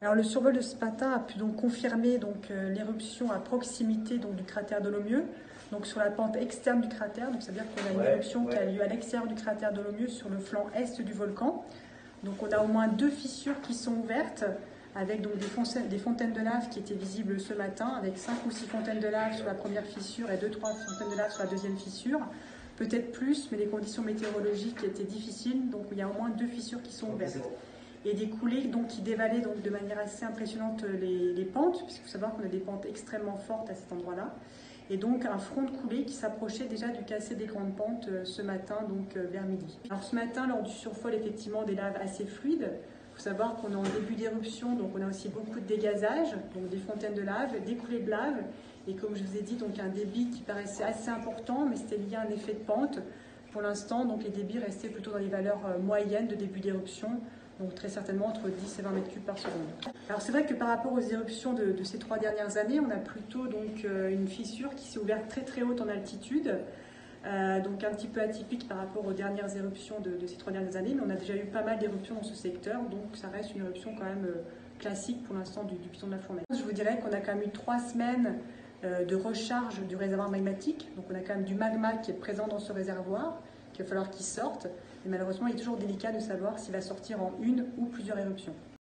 Alors le survol de ce matin a pu donc confirmer l'éruption à proximité du cratère Dolomieu, donc sur la pente externe du cratère, donc c'est-à-dire qu'on a une éruption qui a lieu à l'extérieur du cratère Dolomieu sur le flanc est du volcan. Donc on a au moins 2 fissures qui sont ouvertes, avec donc des fontaines de lave qui étaient visibles ce matin, avec 5 ou 6 fontaines de lave sur la première fissure et 2-3 fontaines de lave sur la deuxième fissure. Peut-être plus, mais les conditions météorologiques étaient difficiles, donc il y a au moins 2 fissures qui sont ouvertes. Et des coulées qui dévalaient de manière assez impressionnante les pentes, puisqu'il faut savoir qu'on a des pentes extrêmement fortes à cet endroit-là. Et donc un front de coulée qui s'approchait déjà du cassé des grandes pentes ce matin, vers midi. Alors ce matin, lors du surfol, effectivement, des laves assez fluides. Il faut savoir qu'on est en début d'éruption, donc on a aussi beaucoup de dégazage, donc des fontaines de lave, des coulées de lave, et comme je vous ai dit, donc un débit qui paraissait assez important, mais c'était lié à un effet de pente. Pour l'instant, donc les débits restaient plutôt dans les valeurs moyennes de début d'éruption, donc très certainement entre 10 et 20 mètres cubes par seconde. Alors c'est vrai que par rapport aux éruptions de ces 3 dernières années, on a plutôt une fissure qui s'est ouverte très très haute en altitude, donc un petit peu atypique par rapport aux dernières éruptions de ces 3 dernières années, mais on a déjà eu pas mal d'éruptions dans ce secteur, donc ça reste une éruption quand même classique pour l'instant du piton de la Fournaise. Je vous dirais qu'on a quand même eu 3 semaines de recharge du réservoir magmatique, donc on a quand même du magma qui est présent dans ce réservoir, qu'il va falloir qu'il sorte, et malheureusement il est toujours délicat de savoir s'il va sortir en une ou plusieurs éruptions.